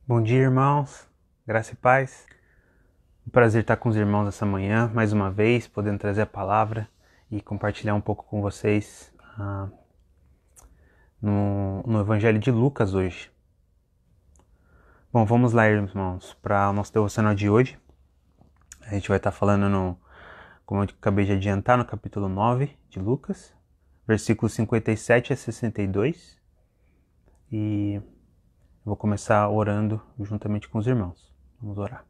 Bom dia, irmãos. Graça e paz. Um prazer estar com os irmãos essa manhã, mais uma vez, podendo trazer a palavra e compartilhar um pouco com vocês no Evangelho de Lucas hoje. Bom, vamos lá, irmãos, para o nosso devocional de hoje. A gente vai estar falando, como eu acabei de adiantar, no capítulo 9 de Lucas, versículos 57 a 62. E vou começar orando juntamente com os irmãos. Vamos orar.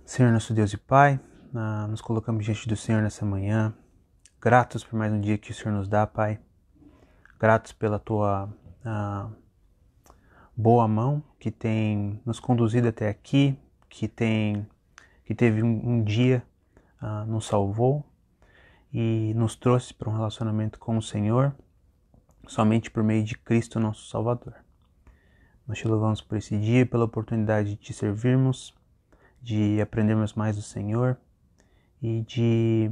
Senhor, nosso Deus e Pai, nos colocamos diante do Senhor nessa manhã, gratos por mais um dia que o Senhor nos dá, Pai, gratos pela Tua boa mão que tem nos conduzido até aqui, que teve um dia, nos salvou e nos trouxe para um relacionamento com o Senhor, somente por meio de Cristo, nosso Salvador. Nós te louvamos por esse dia e pela oportunidade de te servirmos, de aprendermos mais do Senhor e de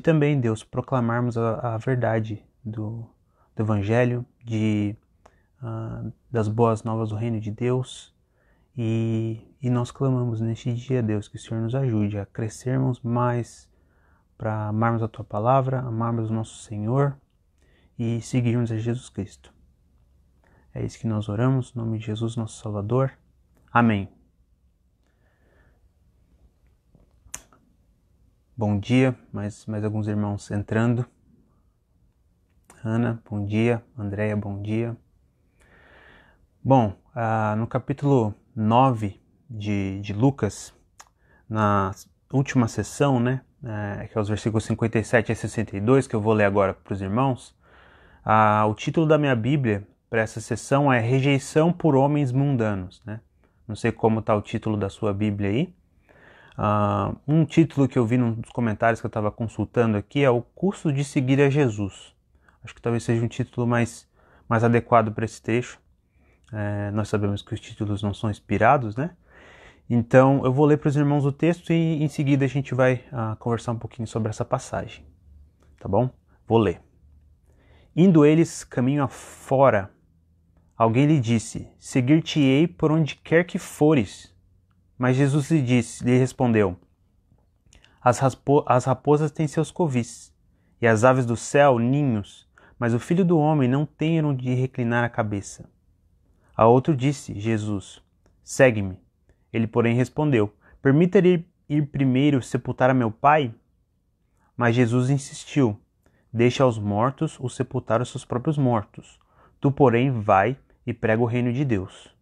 também, Deus, proclamarmos a verdade do Evangelho, das boas novas do reino de Deus. E nós clamamos neste dia, Deus, que o Senhor nos ajude a crescermos mais para amarmos a Tua palavra, amarmos o nosso Senhor e seguirmos a Jesus Cristo. É isso que nós oramos, em nome de Jesus, nosso Salvador. Amém. Bom dia, mais alguns irmãos entrando. Ana, bom dia. Andréia, bom dia. Bom, no capítulo 9 de Lucas, na última sessão, né, que é os versículos 57 a 62, que eu vou ler agora para os irmãos, o título da minha Bíblia para essa sessão é Rejeição por Homens Mundanos, né? Não sei como está o título da sua Bíblia aí. Um título que eu vi nos comentários que eu estava consultando aqui é O Custo de Seguir a Jesus. Acho que talvez seja um título mais adequado para esse trecho. Nós sabemos que os títulos não são inspirados, né? Então eu vou ler para os irmãos o texto e em seguida a gente vai conversar um pouquinho sobre essa passagem. Tá bom? Vou ler. Indo eles caminho afora, alguém lhe disse: Seguir-te-ei por onde quer que fores. Mas Jesus lhe respondeu: As raposas têm seus covis, e as aves do céu ninhos, mas o Filho do Homem não tem onde reclinar a cabeça. A outro disse Jesus: Segue-me. Ele, porém, respondeu: Permita-lhe ir primeiro sepultar a meu pai? Mas Jesus insistiu: Deixa aos mortos o sepultar os seus próprios mortos. Tu, porém, vai e prega o reino de Deus.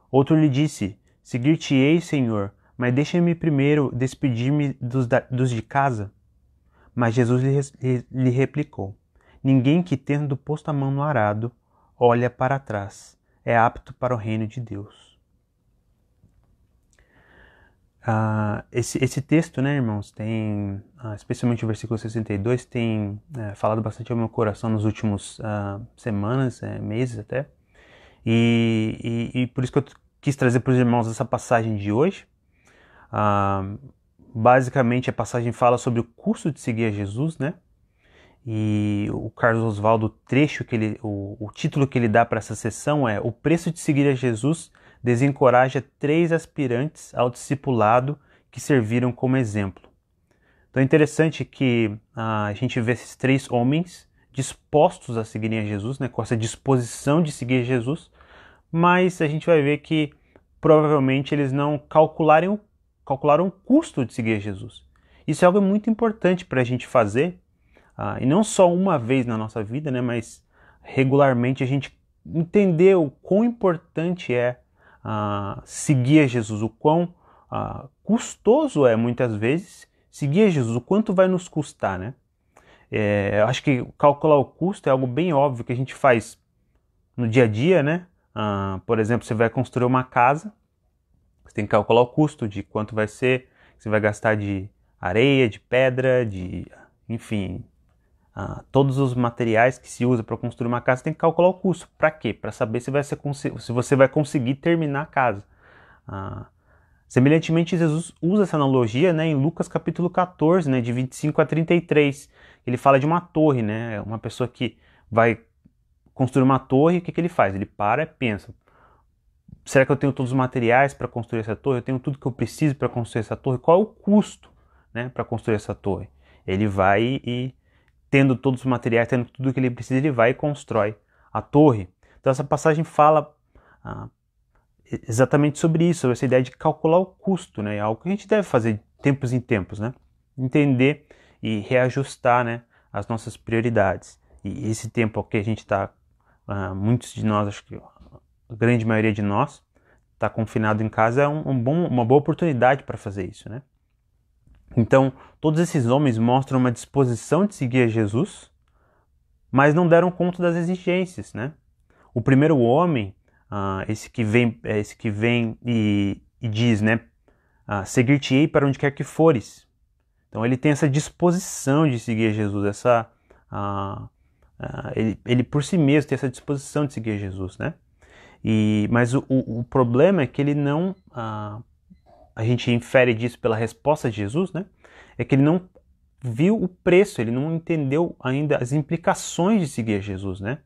Outro lhe disse: Seguir-te-ei, Senhor, mas deixa-me primeiro despedir-me dos de casa. Mas Jesus lhe replicou: Ninguém que, tendo posto a mão no arado, olha para trás, é apto para o reino de Deus. Esse texto, né, irmãos, tem, especialmente o versículo 62, tem falado bastante ao meu coração nos últimos semanas, meses até. E por isso que eu quis trazer para os irmãos essa passagem de hoje. Basicamente a passagem fala sobre o custo de seguir a Jesus, né? E o Carlos Oswaldo, o título que ele dá para essa sessão é O preço de seguir a Jesus desencoraja 3 aspirantes ao discipulado que serviram como exemplo. Então é interessante que a gente vê esses 3 homens dispostos a seguirem a Jesus, né, com essa disposição de seguir a Jesus, mas a gente vai ver que provavelmente eles não calcularam o custo de seguir a Jesus. Isso é algo muito importante para a gente fazer, e não só uma vez na nossa vida, né, mas regularmente a gente entender o quão importante é seguir a Jesus, o quão custoso é muitas vezes seguir a Jesus, o quanto vai nos custar, né? Eu acho que calcular o custo é algo bem óbvio que a gente faz no dia a dia, né? Por exemplo, você vai construir uma casa, você tem que calcular o custo de quanto vai ser, você vai gastar de areia, de pedra, enfim, todos os materiais que se usa para construir uma casa, você tem que calcular o custo. Para quê? Para saber se você vai conseguir terminar a casa. Semelhantemente, Jesus usa essa analogia, né, em Lucas capítulo 14, né, de 25 a 33. Ele fala de uma torre, né, uma pessoa que vai construir uma torre, o que ele faz? Ele para e pensa, será que eu tenho todos os materiais para construir essa torre? Eu tenho tudo que eu preciso para construir essa torre? Qual é o custo, né, para construir essa torre? Ele vai e, tendo todos os materiais, tendo tudo que ele precisa, ele vai e constrói a torre. Então essa passagem fala exatamente sobre isso, sobre essa ideia de calcular o custo, né? É algo que a gente deve fazer de tempos em tempos, né? Entender e reajustar, né, as nossas prioridades. E esse tempo que a gente está, muitos de nós, acho que a grande maioria de nós, está confinado em casa, é uma boa oportunidade para fazer isso, né? Então, todos esses homens mostram uma disposição de seguir a Jesus, mas não deram conta das exigências, né? O primeiro homem, esse que vem e diz, né? Seguir-te-ei para onde quer que fores. Então ele tem essa disposição de seguir a Jesus, ele por si mesmo tem essa disposição de seguir a Jesus, né? Mas o problema é que ele não, a gente infere disso pela resposta de Jesus, né? É que ele não viu o preço, ele não entendeu ainda as implicações de seguir a Jesus, né?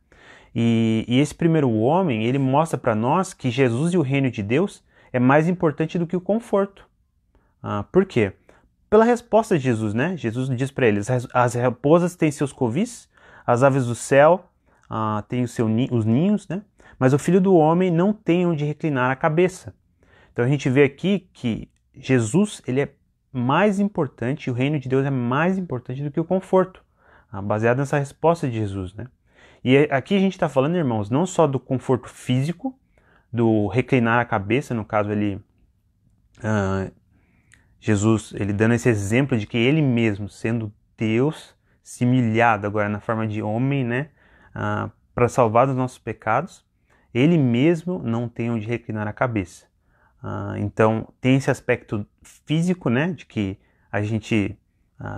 E esse primeiro homem, ele mostra para nós que Jesus e o reino de Deus é mais importante do que o conforto. Por quê? Pela resposta de Jesus, né? Jesus diz para eles, as raposas têm seus covis, as aves do céu têm os ninhos, né? Mas o Filho do Homem não tem onde reclinar a cabeça. Então a gente vê aqui que Jesus, ele é mais importante, o reino de Deus é mais importante do que o conforto, baseado nessa resposta de Jesus, né? E aqui a gente está falando, irmãos, não só do conforto físico, do reclinar a cabeça, no caso Jesus, ele dando esse exemplo de que ele mesmo, sendo Deus, se humilhado agora na forma de homem, né, para salvar dos nossos pecados, ele mesmo não tem onde reclinar a cabeça. Então tem esse aspecto físico, né, de que a gente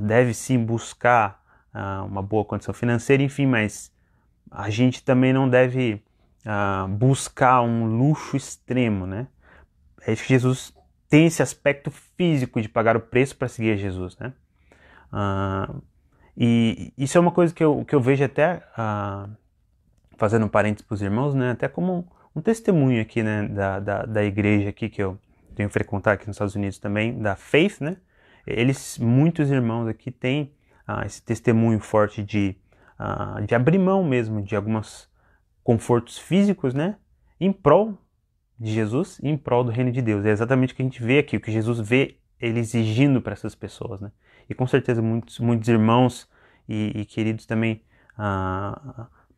deve sim buscar uma boa condição financeira, enfim, mas a gente também não deve buscar um luxo extremo, né? É isso que Jesus tem, esse aspecto físico de pagar o preço para seguir a Jesus, né? E isso é uma coisa que eu vejo até, fazendo um parênteses para os irmãos, né? Até como um testemunho aqui, né? Da igreja aqui que eu tenho frequentado aqui nos Estados Unidos também, da Faith, né? Muitos irmãos aqui têm esse testemunho forte de abrir mão mesmo de alguns confortos físicos, né, em prol de Jesus e em prol do reino de Deus. É exatamente o que a gente vê aqui, o que Jesus vê ele exigindo para essas pessoas, né? E com certeza muitos irmãos e queridos também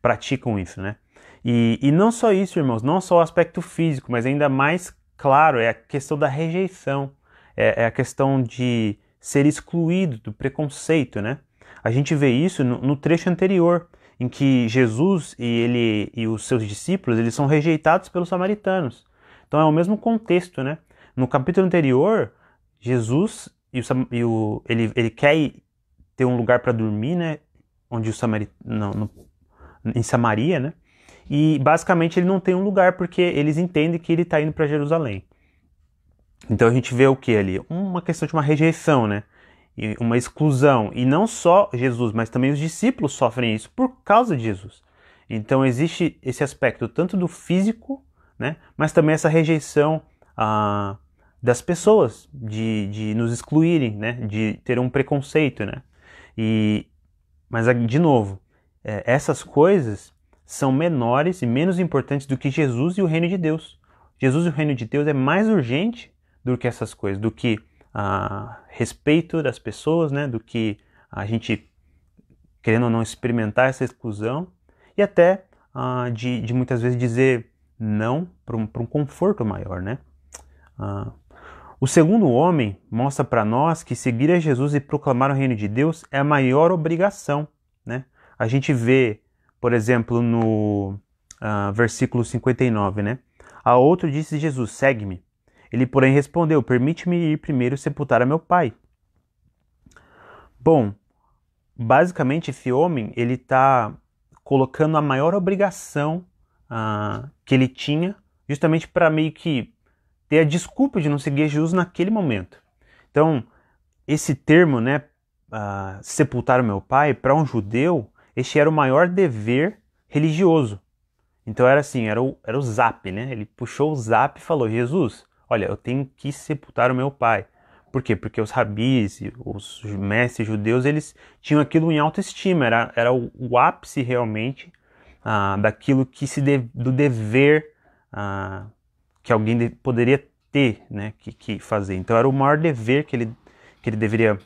praticam isso, né? E não só isso, irmãos, não só o aspecto físico, mas ainda mais claro é a questão da rejeição, é a questão de ser excluído, do preconceito, né? A gente vê isso no trecho anterior, em que Jesus e os seus discípulos eles são rejeitados pelos samaritanos. Então é o mesmo contexto, né? No capítulo anterior, Jesus ele quer ter um lugar para dormir, né? Onde em Samaria, né? E basicamente ele não tem um lugar porque eles entendem que ele está indo para Jerusalém. Então a gente vê o que ali? Uma questão de uma rejeição, né? Uma exclusão, e não só Jesus, mas também os discípulos sofrem isso por causa de Jesus. Então existe esse aspecto tanto do físico, né, mas também essa rejeição das pessoas, de nos excluírem, né, de ter um preconceito, né. Mas de novo, essas coisas são menores e menos importantes do que Jesus e o reino de Deus. Jesus e o reino de Deus é mais urgente do que essas coisas, do que respeito das pessoas, né, do que a gente, querendo ou não, experimentar essa exclusão e até de muitas vezes dizer não para um conforto maior, né? O segundo homem mostra para nós que seguir a Jesus e proclamar o reino de Deus é a maior obrigação, né? A gente vê, por exemplo, no versículo 59, né? A outro disse Jesus, segue-me. Ele, porém, respondeu, permite-me ir primeiro sepultar a meu pai. Bom, basicamente esse homem, ele está colocando a maior obrigação que ele tinha, justamente para meio que ter a desculpa de não seguir Jesus naquele momento. Então, esse termo, né, sepultar o meu pai, para um judeu, este era o maior dever religioso, Então era assim, era o zap, né? Ele puxou o zap e falou: Jesus, olha, eu tenho que sepultar o meu pai. Por quê? Porque os rabis e os mestres judeus, eles tinham aquilo em autoestima, era o ápice realmente daquilo que do dever que alguém poderia ter, né, que fazer. Então era o maior dever que ele deveria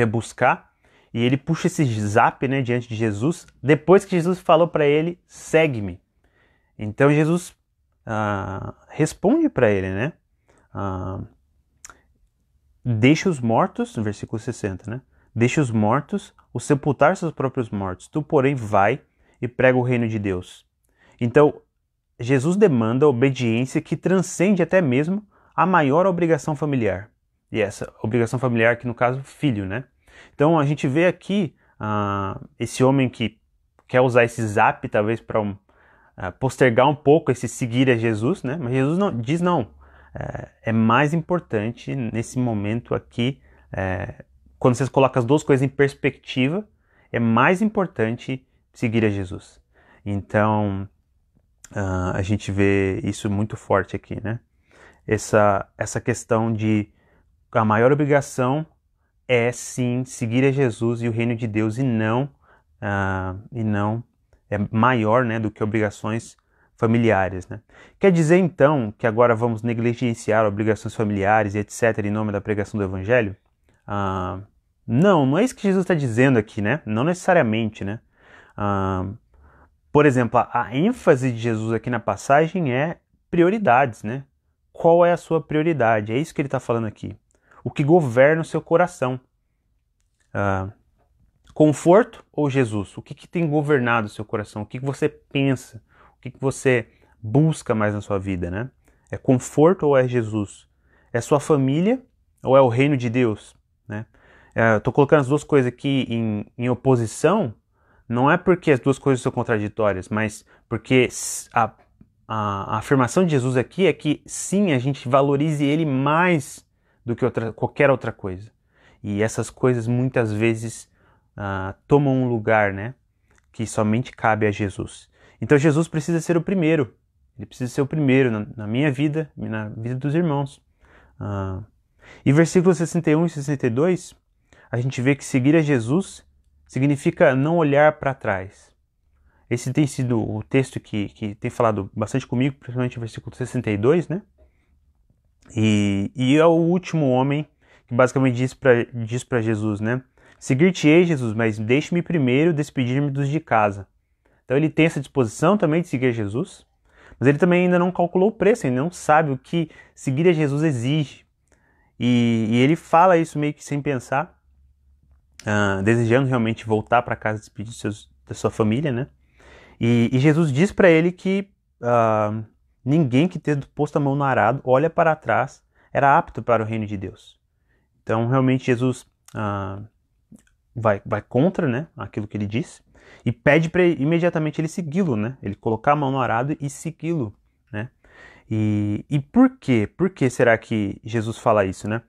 buscar. E ele puxa esse zap, né, diante de Jesus, depois que Jesus falou para ele: segue-me. Então Jesus responde para ele, né? Deixa os mortos, no versículo 60, né? Deixa os mortos os sepultar seus próprios mortos. Tu, porém, vai e prega o reino de Deus. Então, Jesus demanda obediência que transcende até mesmo a maior obrigação familiar. E essa obrigação familiar, que no caso, filho, né? Então, a gente vê aqui esse homem que quer usar esse zap, talvez, para postergar um pouco esse seguir a Jesus, né? Mas Jesus diz não. É mais importante nesse momento aqui, quando vocês colocam as duas coisas em perspectiva, é mais importante seguir a Jesus. Então, a gente vê isso muito forte aqui, né? Essa questão de a maior obrigação é sim seguir a Jesus e o reino de Deus, e não é maior, né, do que obrigações familiares, né? Quer dizer então que agora vamos negligenciar obrigações familiares e etc. em nome da pregação do Evangelho? Não é isso que Jesus está dizendo aqui, né? Não necessariamente, né? Por exemplo, a ênfase de Jesus aqui na passagem é prioridades, né? Qual é a sua prioridade? É isso que ele está falando aqui. O que governa o seu coração? Conforto ou Jesus? O que tem governado o seu coração? O que você pensa? O que você busca mais na sua vida, né? É conforto ou é Jesus? É sua família ou é o reino de Deus, né? Estou colocando as duas coisas aqui em oposição, não é porque as duas coisas são contraditórias, mas porque a afirmação de Jesus aqui é que sim, a gente valorize ele mais do que qualquer outra coisa. E essas coisas muitas vezes tomam um lugar, né, que somente cabe a Jesus. Então Jesus precisa ser o primeiro. Ele precisa ser o primeiro na minha vida e na vida dos irmãos. E versículos 61 e 62, a gente vê que seguir a Jesus significa não olhar para trás. Esse tem sido o texto que tem falado bastante comigo, principalmente o versículo 62, né? E é o último homem que basicamente diz para Jesus, né? Seguir-te-ei, Jesus, mas deixe-me primeiro despedir-me dos de casa. Então ele tem essa disposição também de seguir a Jesus, mas ele também ainda não calculou o preço, ele não sabe o que seguir a Jesus exige. E ele fala isso meio que sem pensar, desejando realmente voltar para casa, despedir da sua família, né? E Jesus diz para ele que ninguém que tendo posto a mão no arado, olha para trás, era apto para o reino de Deus. Então, realmente, Jesus vai contra, né, aquilo que ele disse e pede para imediatamente ele segui-lo, né? Ele colocar a mão no arado e segui-lo, né? E por quê? Por que será que Jesus fala isso, né?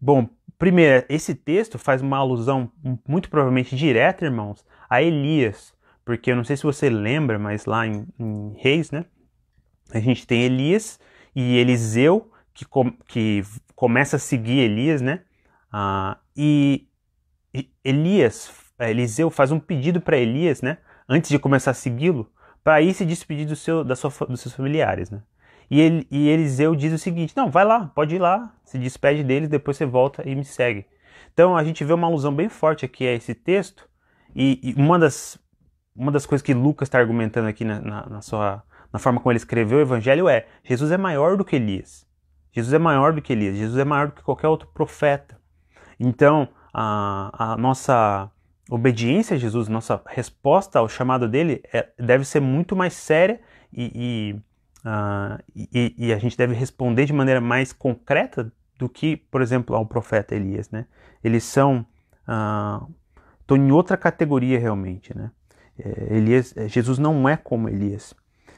Bom, primeiro, esse texto faz uma alusão muito provavelmente direta, irmãos, a Elias, porque eu não sei se você lembra, mas lá em Reis, né, a gente tem Elias e Eliseu que começa a seguir Elias, né? E Eliseu faz um pedido para Elias, né, antes de começar a segui-lo, para ir se despedir dos seus familiares, né? E Eliseu diz o seguinte: não, vai lá, pode ir lá, se despede deles, depois você volta e me segue. Então a gente vê uma alusão bem forte aqui a esse texto, e uma das coisas que Lucas está argumentando aqui na forma como ele escreveu o evangelho é: Jesus é maior do que Elias. Jesus é maior do que Elias, Jesus é maior do que qualquer outro profeta. Então, a nossa obediência a Jesus, nossa resposta ao chamado dele deve ser muito mais séria e a gente deve responder de maneira mais concreta do que, por exemplo, ao profeta Elias, né? Eles estão em outra categoria realmente, né? Jesus não é como Elias.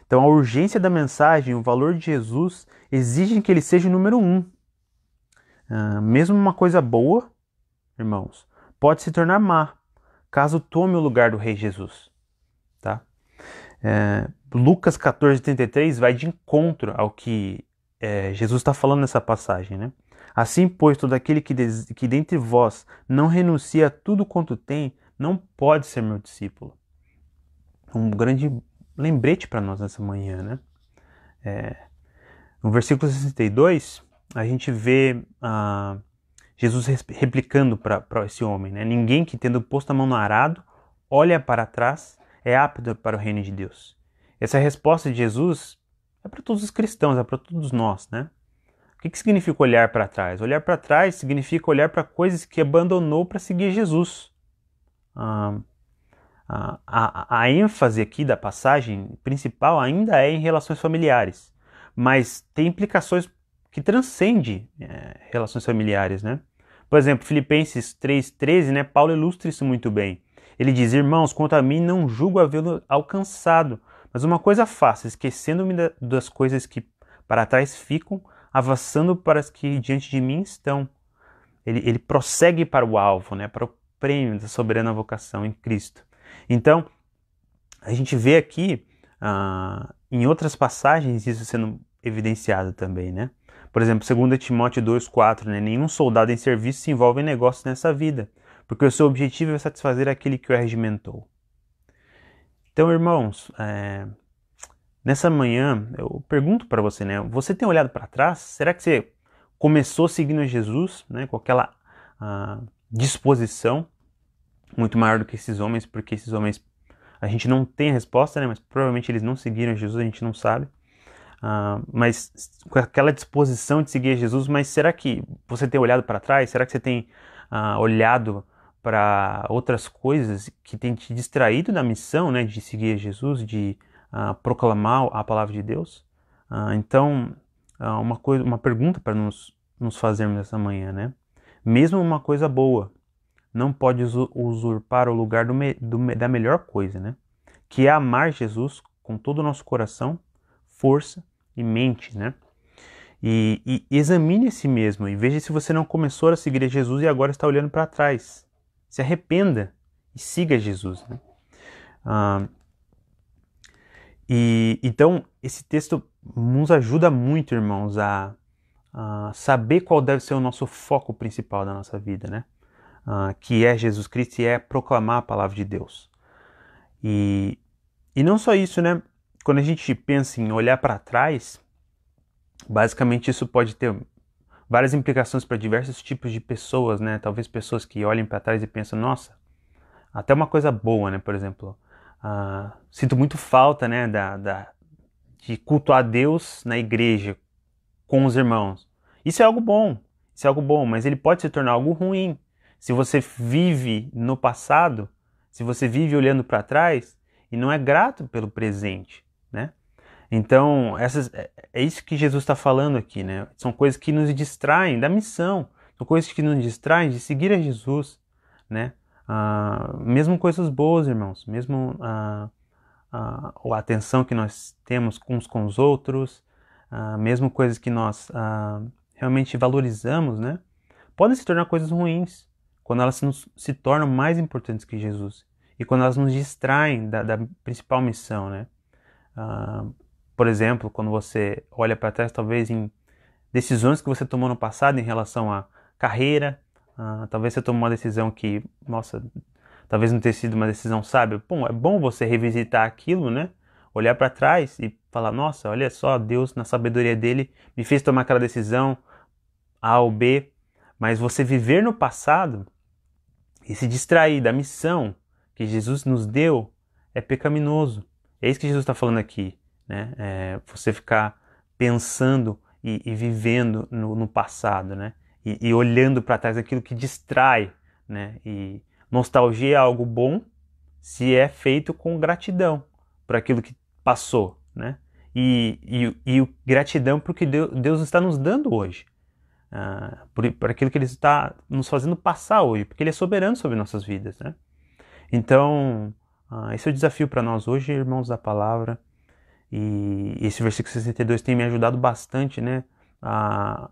Então a urgência da mensagem, o valor de Jesus exigem que ele seja o número 1. Mesmo uma coisa boa, irmãos, pode se tornar má, caso tome o lugar do Rei Jesus, tá? Lucas 14:33 vai de encontro ao que Jesus está falando nessa passagem, né? Assim, pois, todo aquele que dentre vós não renuncia a tudo quanto tem, não pode ser meu discípulo. Um grande lembrete para nós nessa manhã, né? No versículo 62, a gente vê Jesus replicando para esse homem, né? Ninguém que, tendo posto a mão no arado, olha para trás, é apto para o reino de Deus. Essa resposta de Jesus é para todos os cristãos, é para todos nós, né? O que significa olhar para trás? Olhar para trás significa olhar para coisas que abandonou para seguir Jesus. A ênfase aqui da passagem principal ainda é em relações familiares, mas tem implicações que transcendem relações familiares, né? Por exemplo, Filipenses 3:13, né? Paulo ilustra isso muito bem. Ele diz: irmãos, quanto a mim não julgo havê-lo alcançado, mas uma coisa faço, esquecendo-me das coisas que para trás ficam, avançando para as que diante de mim estão. Ele prossegue para o alvo, né? Para o prêmio da soberana vocação em Cristo. Então, a gente vê aqui, em outras passagens, isso sendo evidenciado também, né? Por exemplo, 2 Timóteo 2:4, né? Nenhum soldado em serviço se envolve em negócios nessa vida, porque o seu objetivo é satisfazer aquele que o regimentou. Então, irmãos, nessa manhã, eu pergunto para você, né? Você tem olhado para trás? Será que você começou seguindo Jesus, né? Com aquela disposição muito maior do que esses homens, porque esses homens, a gente não tem a resposta, né? Mas provavelmente eles não seguiram Jesus, a gente não sabe. Mas com aquela disposição de seguir Jesus, mas será que você tem olhado para trás? Será que você tem olhado para outras coisas que têm te distraído da missão, né, de seguir Jesus, de proclamar a palavra de Deus? Então, uma pergunta para nos fazermos essa manhã, né? Mesmo uma coisa boa não pode usurpar o lugar da melhor coisa, né? Que é amar Jesus com todo o nosso coração, força e mente, né? E examine a si mesmo e veja se você não começou a seguir a Jesus e agora está olhando para trás. Se arrependa e siga Jesus, né? Então, esse texto nos ajuda muito, irmãos, a saber qual deve ser o nosso foco principal da nossa vida, né? Que é Jesus Cristo e é proclamar a palavra de Deus. E não só isso, né? Quando a gente pensa em olhar para trás, basicamente isso pode ter várias implicações para diversos tipos de pessoas, né? Talvez pessoas que olhem para trás e pensam, nossa, até uma coisa boa, né? Por exemplo, sinto muito falta, né? De cultuar Deus na igreja com os irmãos. Isso é algo bom, mas ele pode se tornar algo ruim. Se você vive no passado, se você vive olhando para trás e não é grato pelo presente, né? Então, é isso que Jesus está falando aqui, né? São coisas que nos distraem da missão, são coisas que nos distraem de seguir a Jesus, né? Mesmo coisas boas, irmãos, mesmo a atenção que nós temos uns com os outros, mesmo coisas que nós realmente valorizamos, né? Podem se tornar coisas ruins quando elas se tornam mais importantes que Jesus e quando elas nos distraem da principal missão, né? Por exemplo, quando você olha para trás, talvez em decisões que você tomou no passado em relação à carreira, talvez você tomou uma decisão que, nossa, talvez não tenha sido uma decisão sábia. Bom, é bom você revisitar aquilo, né? Olhar para trás e falar, nossa, olha só, Deus, na sabedoria dele, me fez tomar aquela decisão A ou B, mas você viver no passado e se distrair da missão que Jesus nos deu é pecaminoso. É isso que Jesus está falando aqui, né? Você ficar pensando e vivendo no passado, né? E olhando para trás aquilo que distrai, né? E nostalgia é algo bom se é feito com gratidão por aquilo que passou, né? E gratidão por que Deus está nos dando hoje. Por aquilo que Ele está nos fazendo passar hoje, porque Ele é soberano sobre nossas vidas, né? Então, esse é o desafio para nós hoje, irmãos da palavra, e esse versículo 62 tem me ajudado bastante, né, a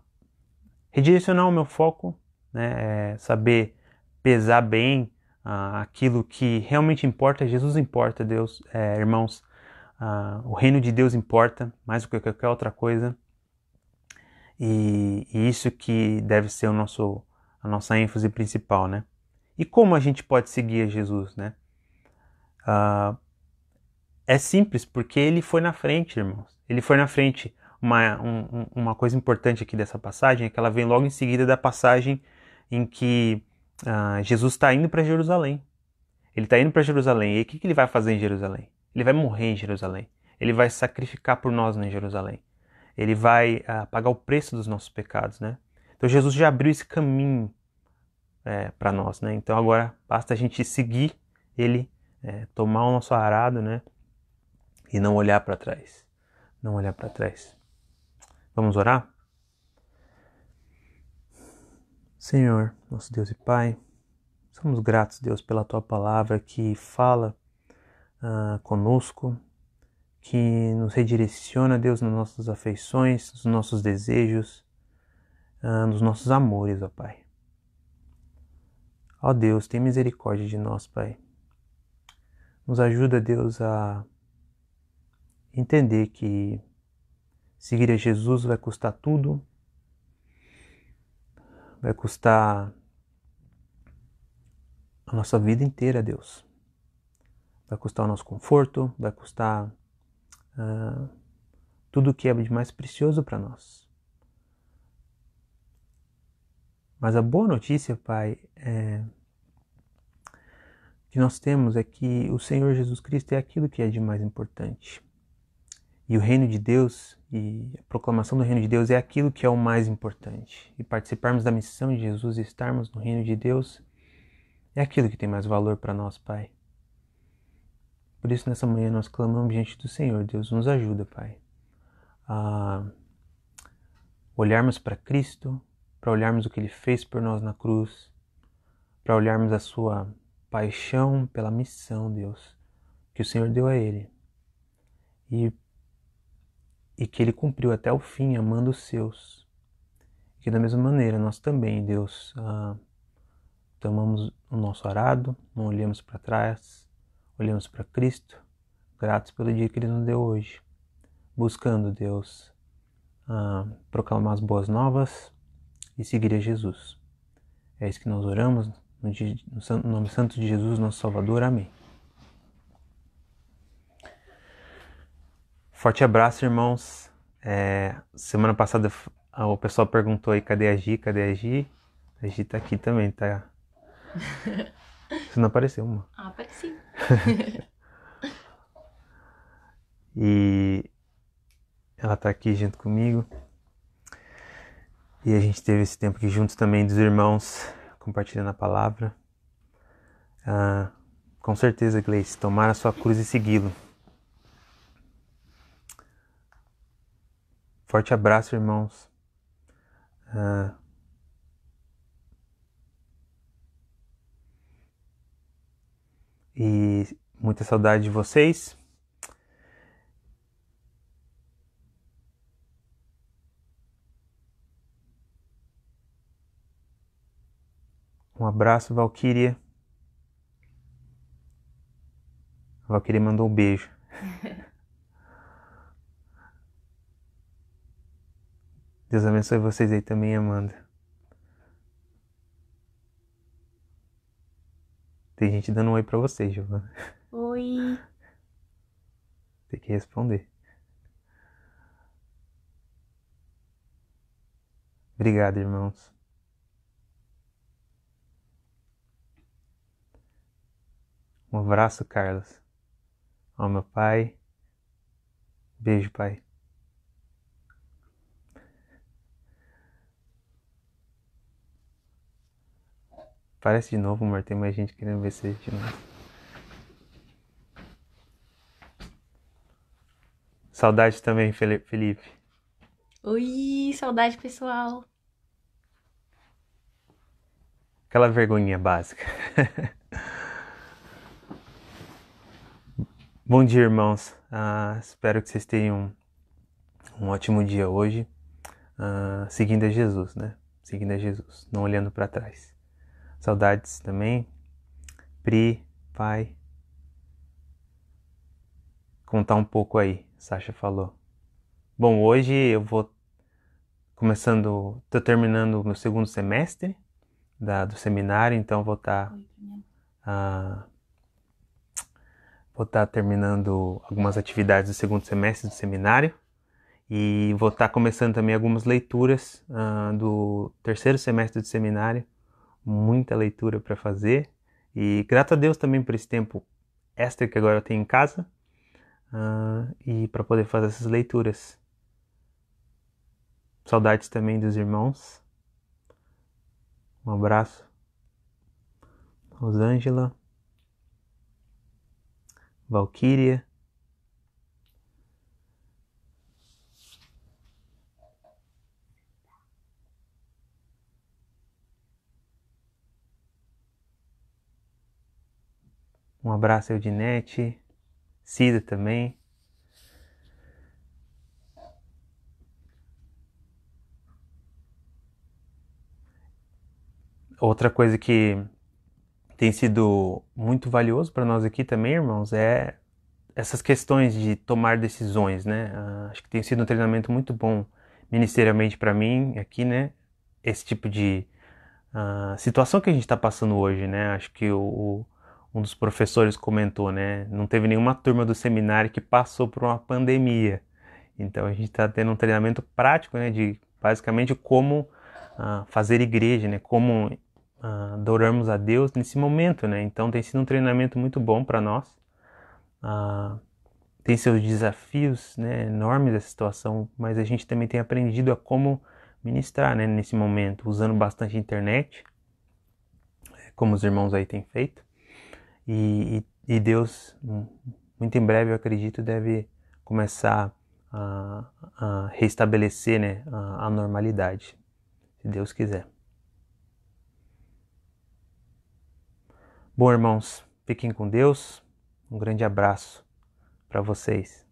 redirecionar o meu foco, né, saber pesar bem aquilo que realmente importa. Jesus importa, Deus, irmãos, O reino de Deus importa mais do que qualquer outra coisa. E isso que deve ser a nossa ênfase principal, né? E como a gente pode seguir a Jesus, né? É simples, porque ele foi na frente, irmãos. Ele foi na frente. Uma coisa importante aqui dessa passagem é que ela vem logo em seguida da passagem em que Jesus está indo para Jerusalém. Ele está indo para Jerusalém. E o que ele vai fazer em Jerusalém? Ele vai morrer em Jerusalém. Ele vai sacrificar por nós em Jerusalém. Ele vai pagar o preço dos nossos pecados, né? Então Jesus já abriu esse caminho para nós, né? Então agora basta a gente seguir ele, tomar o nosso arado, né? E não olhar para trás. Não olhar para trás. Vamos orar? Senhor, nosso Deus e Pai, somos gratos, Deus, pela Tua palavra que fala conosco, que nos redireciona, Deus, nas nossas afeições, nos nossos desejos, nos nossos amores, ó Pai. Ó Deus, tem misericórdia de nós, Pai. Nos ajuda, Deus, a entender que seguir a Jesus vai custar tudo, vai custar a nossa vida inteira, Deus. Vai custar o nosso conforto, vai custar tudo que é de mais precioso para nós. Mas a boa notícia, Pai, que nós temos é que o Senhor Jesus Cristo é aquilo que é de mais importante. E o reino de Deus e a proclamação do reino de Deus é aquilo que é o mais importante. E participarmos da missão de Jesus e estarmos no reino de Deus é aquilo que tem mais valor para nós, Pai. Por isso, nessa manhã, nós clamamos diante do Senhor. Deus, nos ajuda, Pai, a olharmos para Cristo, para olharmos o que Ele fez por nós na cruz, para olharmos a Sua paixão pela missão, Deus, que o Senhor deu a Ele. E que Ele cumpriu até o fim, amando os seus. E que da mesma maneira, nós também, Deus, tomamos o nosso arado, não olhamos para trás, olhamos para Cristo, gratos pelo dia que Ele nos deu hoje, buscando, Deus, proclamar as boas novas e seguir a Jesus. É isso que nós oramos, no nome santo de Jesus, nosso Salvador. Amém. Forte abraço, irmãos. Semana passada o pessoal perguntou aí, cadê a Gi? Cadê a Gi? A Gi tá aqui também, tá? Você não apareceu, uma. Apareci. E ela tá aqui junto comigo. E a gente teve esse tempo aqui juntos também dos irmãos, compartilhando a palavra. Com certeza, Gleice, tomar a sua cruz e segui-lo. Forte abraço, irmãos. E muita saudade de vocês. Um abraço, Valquíria. A Valquíria mandou um beijo. Deus abençoe vocês aí também, Amanda. Tem gente dando um oi pra vocês, Giovana. Oi. Tem que responder. Obrigado, irmãos. Um abraço, Carlos. Ó, meu pai. Beijo, pai. Parece de novo, amor. Tem mais gente querendo ver você de novo. Saudade também, Felipe. Oi, saudade, pessoal. Aquela vergonhinha básica. Bom dia, irmãos. Espero que vocês tenham um ótimo dia hoje. Seguindo a Jesus, né? Seguindo a Jesus, não olhando para trás. Saudades também. Pri, pai. contar um pouco aí, Sasha falou. Bom, hoje eu vou tô terminando o meu segundo semestre do seminário, então vou estar terminando algumas atividades do segundo semestre do seminário e vou estar começando também algumas leituras do terceiro semestre do seminário, muita leitura para fazer e grato a Deus também por esse tempo extra que agora eu tenho em casa e para poder fazer essas leituras. Saudades também dos irmãos. Um abraço. Rosângela. Valquíria. Um abraço, Eudinete. Cida também. Outra coisa que tem sido muito valioso para nós aqui também, irmãos, é essas questões de tomar decisões, né? Acho que tem sido um treinamento muito bom ministerialmente para mim aqui, né? Esse tipo de situação que a gente está passando hoje, né? Acho que um dos professores comentou, né? Não teve nenhuma turma do seminário que passou por uma pandemia. Então a gente está tendo um treinamento prático, né? De basicamente como fazer igreja, né? Como adorarmos a Deus nesse momento, né? Então tem sido um treinamento muito bom para nós. Tem seus desafios, né, enormes essa situação, mas a gente também tem aprendido a como ministrar, né, nesse momento, usando bastante internet, como os irmãos aí têm feito. E Deus, muito em breve, eu acredito, deve começar a restabelecer, né, a normalidade, se Deus quiser. Bom, irmãos, fiquem com Deus. Um grande abraço para vocês.